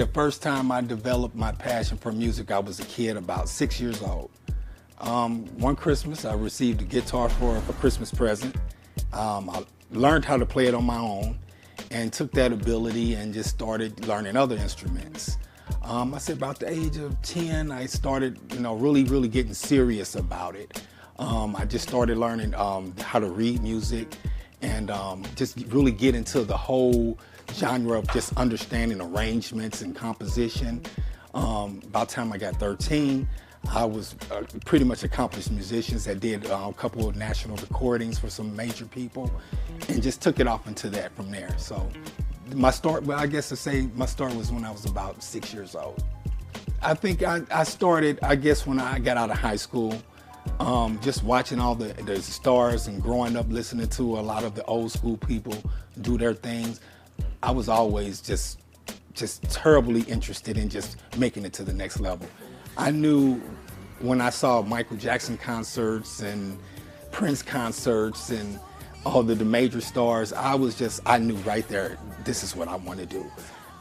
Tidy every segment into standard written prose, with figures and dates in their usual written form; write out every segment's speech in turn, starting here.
The first time I developed my passion for music, I was a kid, about 6 years old. One Christmas, I received a guitar for a Christmas present. I learned how to play it on my own and took that ability and just started learning other instruments. I said about the age of 10, I started, really getting serious about it. I just started learning how to read music and just really get into the whole genre of just understanding arrangements and composition. About the time I got 13, I was pretty much accomplished musicians that did a couple of national recordings for some major people and just took it off into that from there. So my start, well, I guess to say my start was when I was about 6 years old. I think I started, I guess, when I got out of high school, just watching all the stars and growing up listening to a lot of the old school people do their things. I was always just terribly interested in just making it to the next level. I knew when I saw Michael Jackson concerts and Prince concerts and all the major stars, I knew right there, this is what I want to do.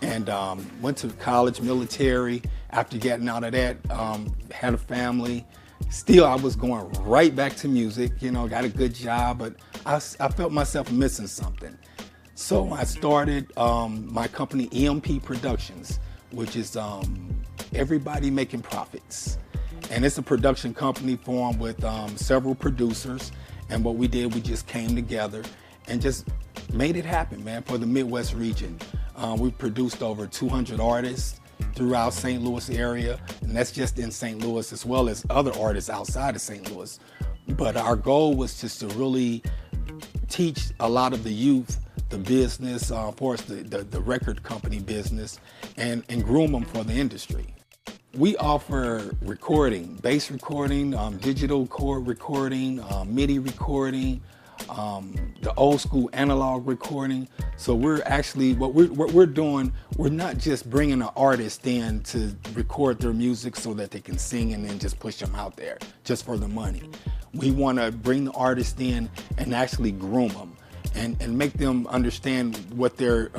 And went to college, military. After getting out of that, had a family. Still, I was going right back to music, got a good job, but I felt myself missing something. So I started my company, EMP Productions, which is Everybody Making Profits. And it's a production company formed with several producers. And what we did, we just came together and just made it happen, man, for the Midwest region. We produced over 200 artists throughout St. Louis area, and that's just in St. Louis as well as other artists outside of St. Louis. But our goal was just to really teach a lot of the youth the business, of course, the record company business, and groom them for the industry. We offer recording, bass recording, digital chord recording, MIDI recording, the old school analog recording. So we're actually, what we're doing, we're not just bringing an artist in to record their music so that they can sing and then just push them out there just for the money. We want to bring the artist in and actually groom them and make them understand what their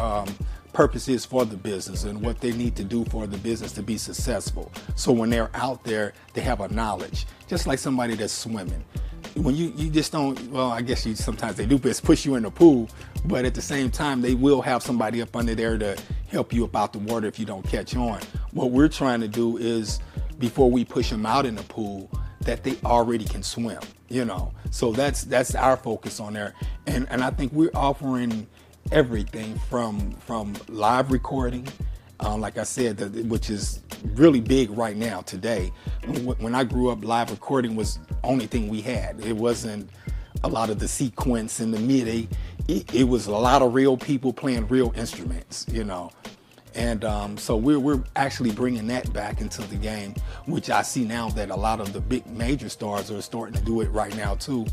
purpose is for the business and what they need to do for the business to be successful. So when they're out there, they have a knowledge, just like somebody that's swimming. When you just don't, well, I guess sometimes they do best push you in the pool, but at the same time, they will have somebody up under there to help you up out the water if you don't catch on. What we're trying to do is, before we push them out in the pool, that they already can swim, So that's our focus on there. And I think we're offering everything from live recording, like I said, which is really big right now today. When I grew up, live recording was the only thing we had. It wasn't a lot of the sequence and the MIDI. It was a lot of real people playing real instruments, And so we're actually bringing that back into the game, which I see now that a lot of the big major stars are starting to do it right now too.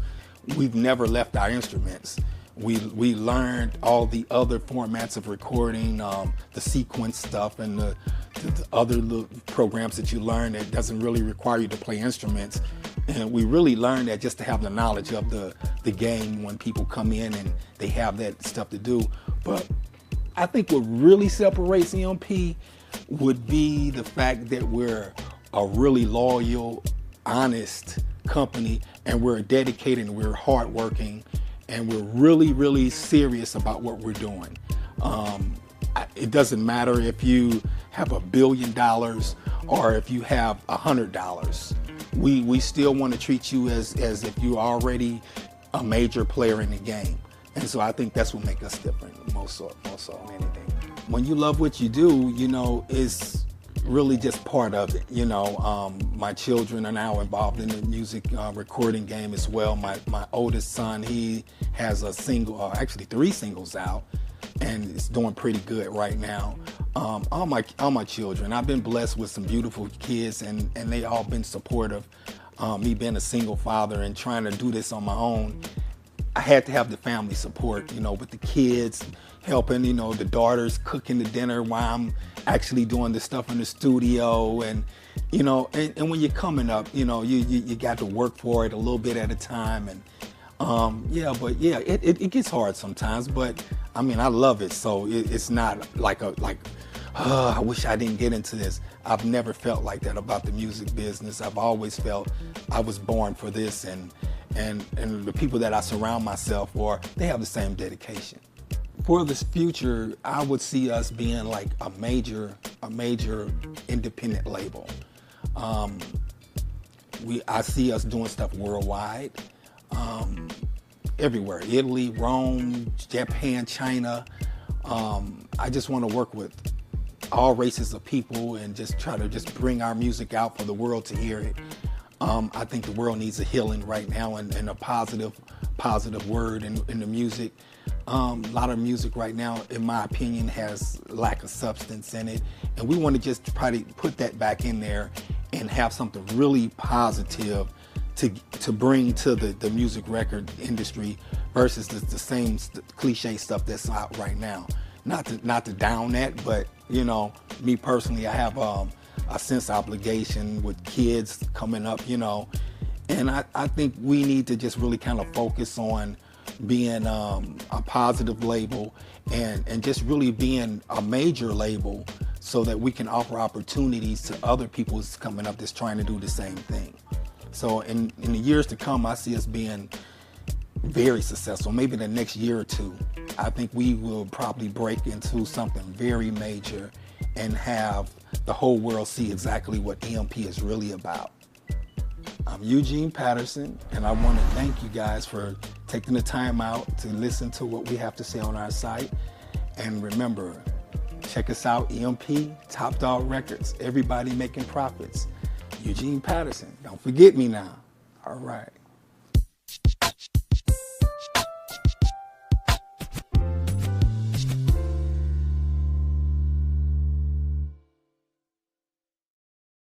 We've never left our instruments. We learned all the other formats of recording, the sequence stuff and the other little programs that you learn that doesn't really require you to play instruments. And we really learned that just to have the knowledge of the game when people come in and they have that stuff to do. But I think what really separates EMP would be the fact that we're a really loyal, honest company, and we're dedicated and we're hardworking, and we're really serious about what we're doing. It doesn't matter if you have $1 billion or if you have $100. We still want to treat you as if you're already a major player in the game. And so I think that's what makes us different, more so than anything. When you love what you do, it's really just part of it. My children are now involved in the music recording game as well. My oldest son, he has a single, actually 3 singles out, and it's doing pretty good right now. All my children, I've been blessed with some beautiful kids, and they all been supportive. Me being a single father and trying to do this on my own, I had to have the family support, with the kids helping, the daughters cooking the dinner while I'm actually doing the stuff in the studio. And, and when you're coming up, you got to work for it a little bit at a time. And it gets hard sometimes, but I love it. So it's not like oh, I wish I didn't get into this. I've never felt like that about the music business. I've always felt I was born for this, and the people that I surround myself with, they have the same dedication. For this future, I would see us being like a major independent label. I see us doing stuff worldwide, everywhere, Italy, Rome, Japan, China. I just want to work with all races of people and just try to just bring our music out for the world to hear it. I think the world needs a healing right now, and a positive word in the music. A lot of music right now, in my opinion, has lack of substance in it, and we want to just try to put that back in there and have something really positive to bring to the music record industry versus the same cliche stuff that's out right now. Not to down that, but you know, me personally, I have a sense of obligation with kids coming up, you know, and I think we need to just really kind of focus on being a positive label and just really being a major label so that we can offer opportunities to other people who's coming up that's trying to do the same thing. So in the years to come, I see us being very successful. Maybe in the next year or two, I think we will probably break into something very major and have the whole world see exactly what EMP is really about. I'm Eugene Patterson, and I want to thank you guys for taking the time out to listen to what we have to say on our site. And remember, check us out, EMP, Top Dog Records, everybody making profits. Eugene Patterson, don't forget me now. All right.